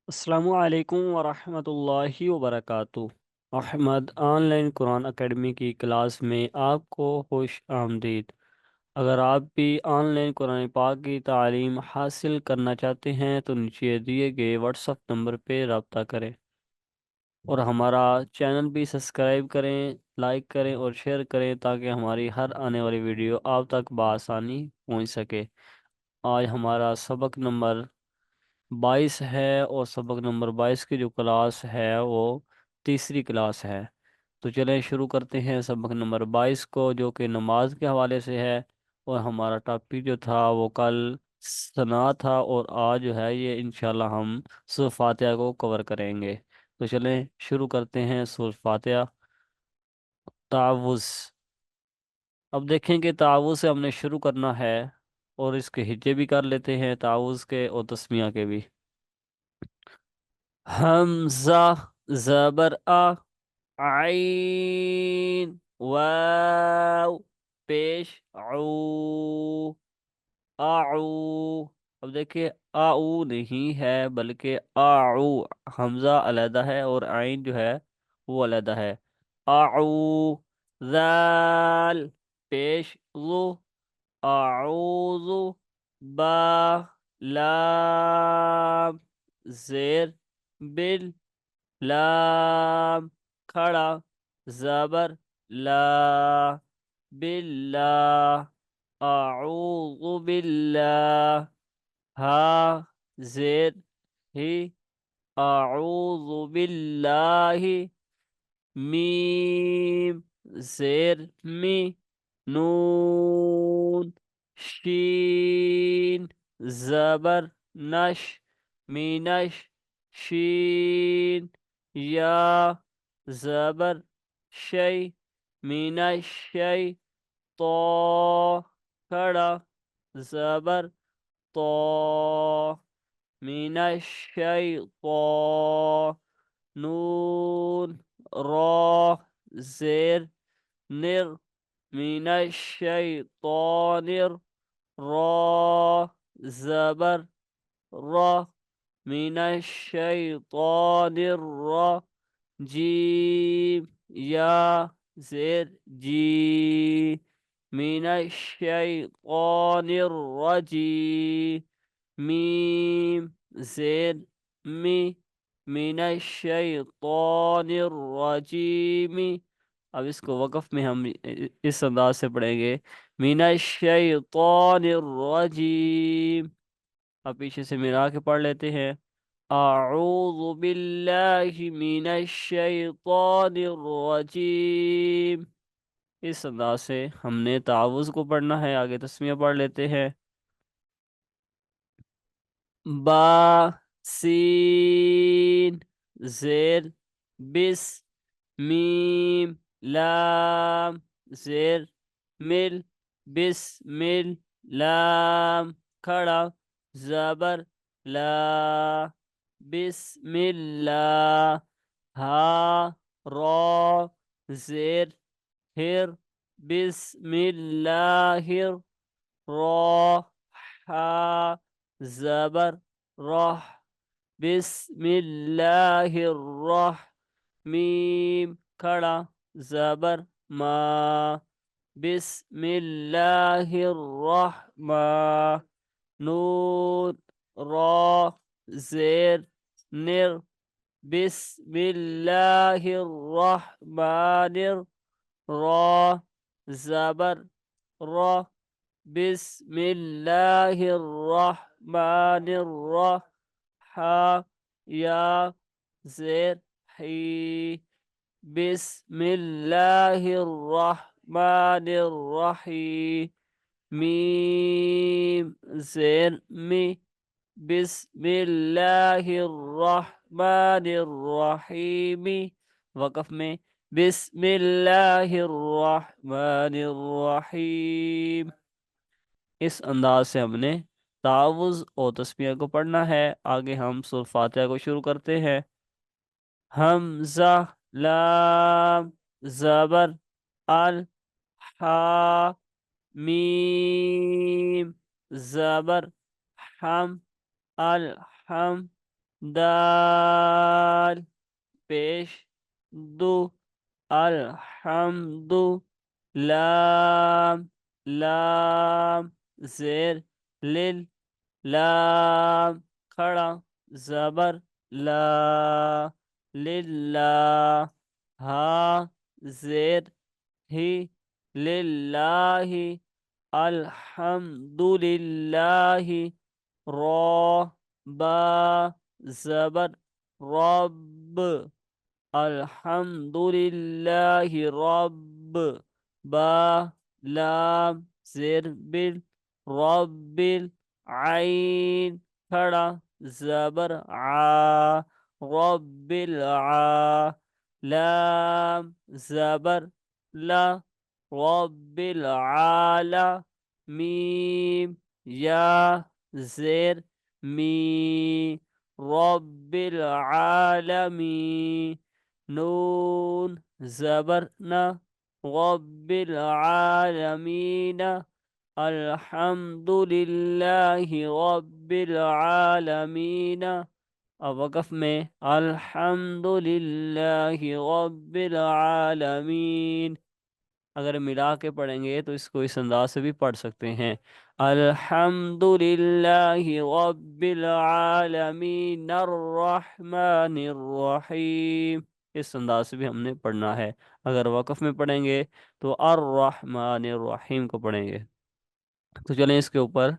السلام علیکم ورحمۃ اللہ وبرکاتہ۔ Ahmad online Quran academy کی کلاس میں آپ کو خوش آمدید۔ اگر آپ بھی آن لائن قرآن پاک کی تعلیم حاصل کرنا چاہتے ہیں تو نیچے دیے گئے واٹس ایپ نمبر پہ رابطہ کریں اور ہمارا چینل بھی سبسکرائب کریں، لائک کریں اور شیئر کریں تاکہ ہماری ہر آنے والی ویڈیو آپ تک بآسانی پہنچ سکے۔ آج ہمارا سبق نمبر 22 ہے اور سبق نمبر 22 کی جو کلاس ہے وہ تیسری کلاس ہے۔ تو چلیں شروع کرتے ہیں سبق نمبر 22 کو، جو کہ نماز کے حوالے سے ہے، اور ہمارا ٹاپک جو تھا وہ کل ثنا تھا، اور آج جو ہے یہ انشاءاللہ ہم سورہ فاتحہ کو کور کریں گے۔ تو چلیں شروع کرتے ہیں سورہ فاتحہ۔ تعوذ۔ اب دیکھیں کہ تعوذ سے ہم نے شروع کرنا ہے، اور اس کے ہجے بھی کر لیتے ہیں تعوذ کے اور تسمیہ کے بھی۔ حمزہ زبر آ، عین واو پیش عو، آعو۔ اب دیکھیں آعو نہیں ہے بلکہ آعو، حمزہ علیحدہ ہے اور عین جو ہے وہ علیحدہ ہے۔ آعو، ذال پیش ذو، اعوذ، با لام زیر بل، لام کھڑا زبر لا، باللہ اعوذ باللہ، ہا زیر ہی، اعوذ باللہ، میم زیر می، نون شین زبر نش، مینش شین، یا زبر شی، مینش شی، تو کھڑا زبر تو، مینش شی تو، نون را زیر نر، من الشیطان را زبر را، من الشیطان را، جیم یا زیر جی، من الشیطان الرجیم، میم زیر می، من الشیطان الرجیم۔ اب اس کو وقف میں ہم اس انداز سے پڑھیں گے، من الشیطان الرجیم۔ اب پیچھے سے ملا کے پڑھ لیتے ہیں، اعوذ باللہ من الشیطان الرجیم۔ اس انداز سے ہم نے تعوذ کو پڑھنا ہے۔ آگے تسمیہ پڑھ لیتے ہیں، با سین زیر بس، میم لام زیر مل، بسمل، لام کھڑا زبر لا، بسم اللہ، ہا را زیر ہر، بسم اللہ را، ہا زبر راہ، بسم اللہ الرحمیم کھڑا زبر ما، بسم اللہ الرحمن، نون را زیر نر، بسم اللہ الرحمن را زبر را، بسم اللہ الرحمن الرحیم، یا زیر حی، بسم اللہ الرحمن الرحیم، میم زیر می، بسم اللہ الرحمن الرحیم۔ وقف میں بسم اللہ الرحمن الرحیم۔ اس انداز سے ہم نے تعوذ اور تسمیہ کو پڑھنا ہے۔ آگے ہم سورہ فاتحہ کو شروع کرتے ہیں۔ حمزہ لام زبر ال، ہا میم زبر ہم، الحم، دال پیش دو، الحمد، لام، لام زیر لل، لام کھڑا زبر لا، للہ، ہا زیر ہی، للہ، الحمد للہ، را، با زبر رب، الحمد للہ رب، با لام زیر بل، رب العین کھڑا زبر آ، رب العا، لام زبر لا، رب العالا، میم یا زیر می، رب العالمین، نون زبر نا، رب العالمین، الحمد للہ رب العالمین۔ اب وقف میں الحمد للہ رب العالمین اگر ملا کے پڑھیں گے تو اس کو اس انداز سے بھی پڑھ سکتے ہیں، الحمد للہ رب العالمین الرحمن الرحیم، اس انداز سے بھی ہم نے پڑھنا ہے۔ اگر وقف میں پڑھیں گے تو الرحمن الرحیم کو پڑھیں گے۔ تو چلیں اس کے اوپر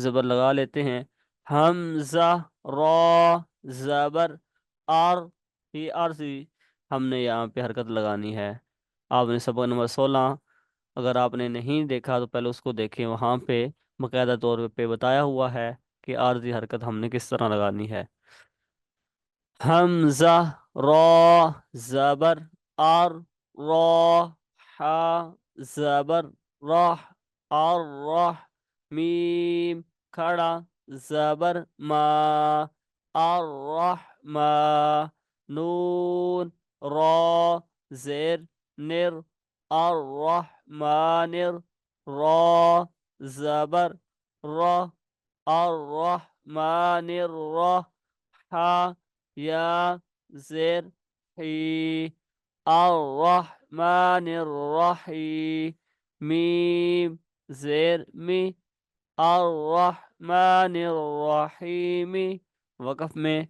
زبر لگا لیتے ہیں، حمزہ، را زبر آر، ہی عرضی ہم نے یہاں پہ حرکت لگانی ہے۔ آپ نے سبق نمبر 16 اگر آپ نے نہیں دیکھا تو پہلے اس کو دیکھیں، وہاں پہ باقاعدہ طور پہ بتایا ہوا ہے کہ عارضی حرکت ہم نے کس طرح لگانی ہے۔ حمزہ، را زبر آر، را، حا زبر راہ، الرح، میم کھڑا زبر ما، الرحمہ، نون را زیر نر، الرحمن، را زبر را، الرحمن الرح، ہا یا زیر ہی، الرحمن الرحیم، میم زیر می، الرحمن الرحیم، وقف میں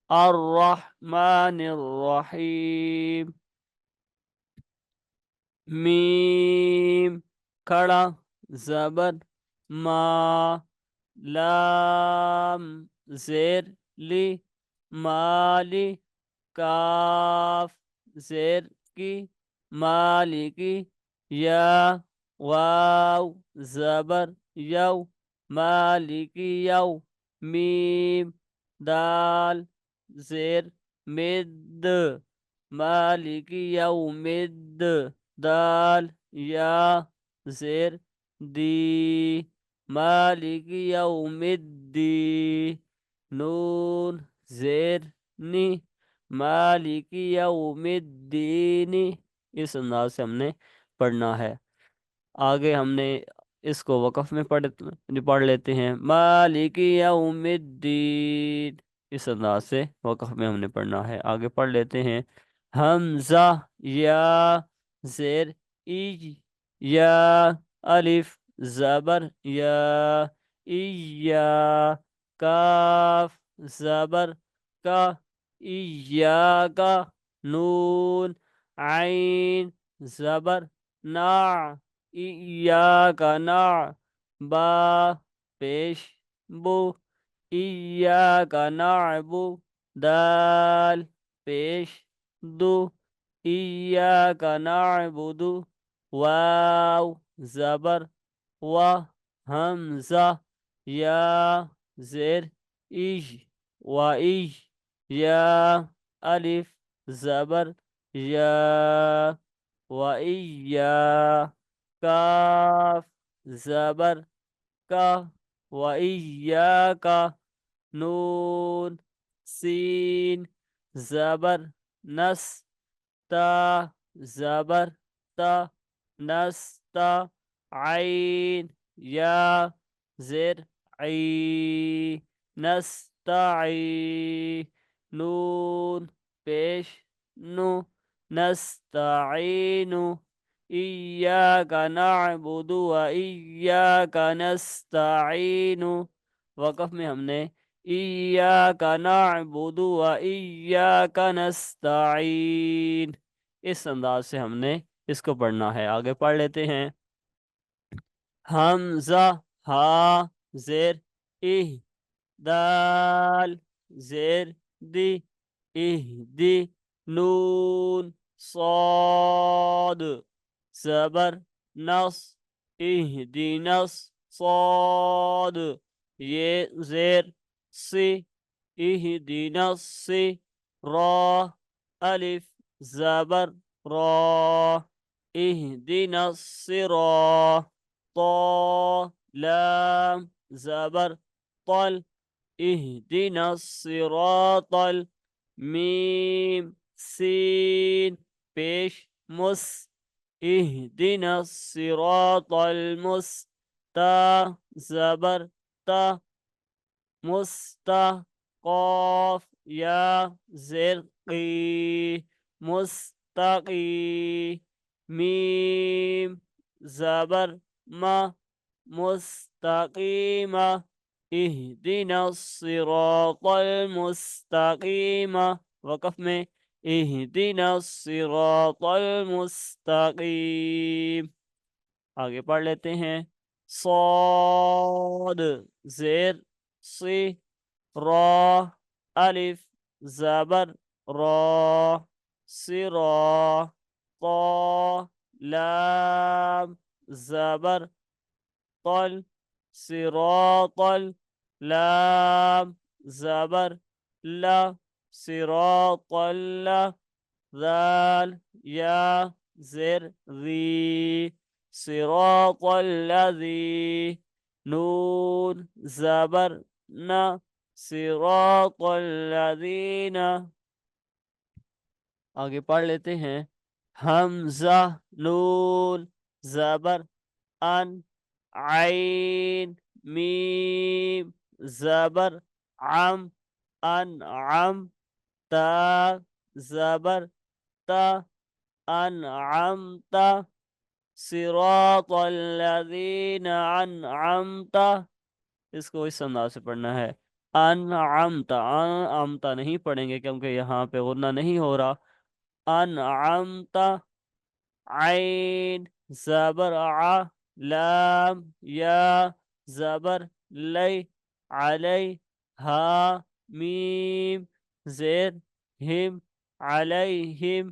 الرحمن الرحیم، میم کھڑا زبر ما، لام زیر لی، مالی، کاف زیر کی، مالکی، یا واو زبر یو، مالکی یو، میم دال زیر مد، مالکی یوم الد، دال یا زیر دی، مالک یوم الدین، نون زیر نی، مالک یوم الدین، اس انداز سے ہم نے پڑھنا ہے۔ آگے ہم نے اس کو وقف میں پڑھ لیتے ہیں، مالک یوم الدین، اس انداز سے وقف میں ہم نے پڑھنا ہے۔ آگے پڑھ لیتے ہیں، حمزہ، یا زیر ایج، یا الف زبر یا، یا کاف زبر کا، ایاکا، نون عین زبر نا، ایاکا نا، با پیش بو، ایاکا نعبو، دال پیش دو، ایاکا نعبدو، واو زبر و، حمزہ یا زیر ایج و ایج، یا الف زبر یا و یا، کاف زبر کا و ایاکا، نون سین زبر نس، تا زبر تا، نستا، عین یا زیر عی، نستعی، نون پیش نو، نستعین، ایاک نعبد و ایاک نستعین، وقف میں ہم نے ایاک نعبد و ایاک نستعین اس انداز سے ہم نے اس کو پڑھنا ہے۔ آگے پڑھ لیتے ہیں۔ حمزہ ہا زیر اہ، دال زیر دی، اہدی، نون صاد زبر نص، اہدینس صاد، یہ زیر سی، اہدینس سی، را الف زبر را، اہدینس الصراط، طا لام زبر طل، اهدنا الصراط المیم سین پیش مس، اهدنا الصراط المستا زبر تا، مستا، قاف یا زر قی، مستقی، میم زبر ما، مستقیمہ، اہدنا الصراط المستقیم، وقف میں اہدنا الصراط المستقیم۔ آگے پڑھ لیتے ہیں۔ صاد زیر سی، را الف زبر را، سرا، طا لام زبر طل، صراط لام زبر لا، صراط اللہ، ذال یا زر ذی، صراط الذی، نون زبر نا، صراط الذین۔ آگے پڑھ لیتے ہیں۔ حمزہ نون زبر ان، عین میم زبر عم، انعم، تا زبر تا، انعمت، صراط الذین انعمت، اس کو اس انداز سے پڑھنا ہے۔ انعمت، انعمت نہیں پڑھیں گے کیونکہ یہاں پہ غنہ نہیں ہو رہا۔ انعمت، عین زبر ع، لام یا زبر لی، علی، ہا میم زیر ہم، علیہم،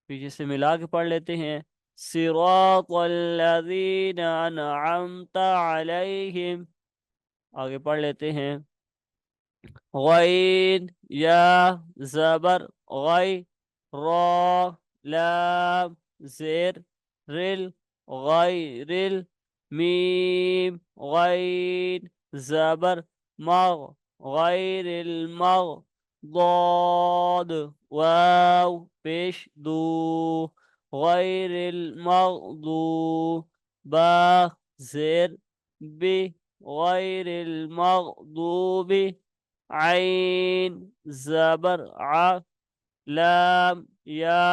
پیچھے سے ملا کے پڑھ لیتے ہیں۔ صراط الذین انعمت علیہم، آگے پڑھ لیتے ہیں۔ غین یا زبر غی، را لام زیر رل، غیرل، میم غین زبر مغ، غیر المغ، ضاد واو پیش دو، غیر المغضوب، با زیر بی، غیر المغضوب، عین زبر ع، لام یا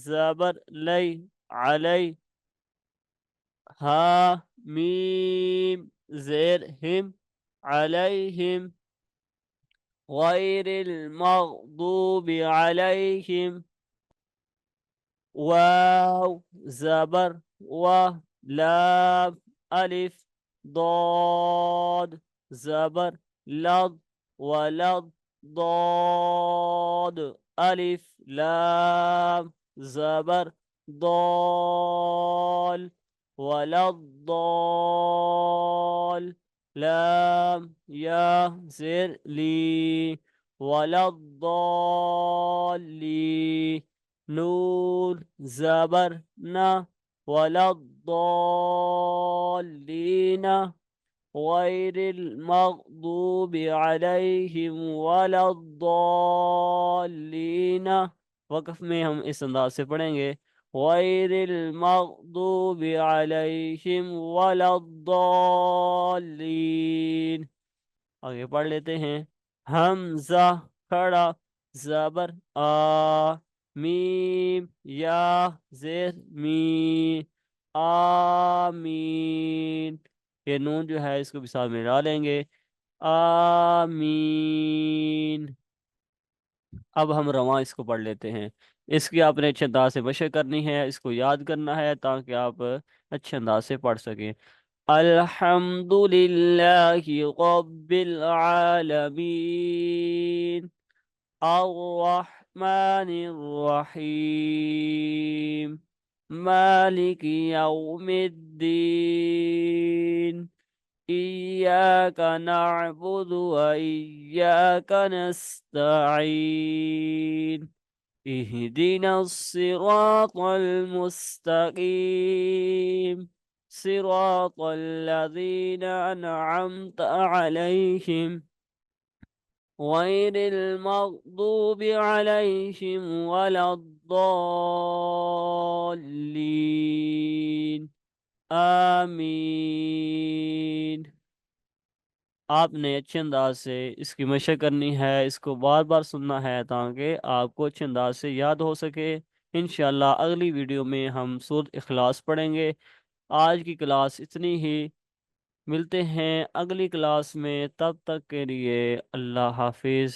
زبر لی، علی، ہا میم زیر ہم، علیہم، غیر المغضوب علیہم، واو زبر و، لام الف، ضاد زبر لض، ولض، ضاد الف لام زبر ضال، ولضال، لام یا زر لی، ولضالی، نون زبر نا، ولضالین، غیر المغضوب علیہم ولا الضالین، وقف میں ہم اس انداز سے پڑھیں گے۔ غیر المغضوب علیہم ولا الضالین، آگے پڑھ لیتے ہیں۔ حمزہ کھڑا زبر آ، میم یا، زیر می، آمین۔ یہ نون جو ہے اس کو بھی ساتھ میں ڈالیں گے، آمین۔ اب ہم رواں اس کو پڑھ لیتے ہیں۔ اس کی آپ نے اچھے انداز سے مشق کرنی ہے، اس کو یاد کرنا ہے تاکہ آپ اچھے انداز سے پڑھ سکیں۔ الحمد للہ رب العالمین، الرحمن الرحیم، مالک یوم الدین، إياك نعبد وإياك نستعين، اهدنا الصراط المستقيم، صراط الذين أنعمت عليهم غير المغضوب عليهم ولا الضالين، آمين۔ آپ نے اچھے انداز سے اس کی مشق کرنی ہے، اس کو بار بار سننا ہے تاکہ آپ کو اچھے انداز سے یاد ہو سکے۔ انشاءاللہ اگلی ویڈیو میں ہم سورۃ اخلاص پڑھیں گے۔ آج کی کلاس اتنی ہی، ملتے ہیں اگلی کلاس میں، تب تک کے لیے اللہ حافظ۔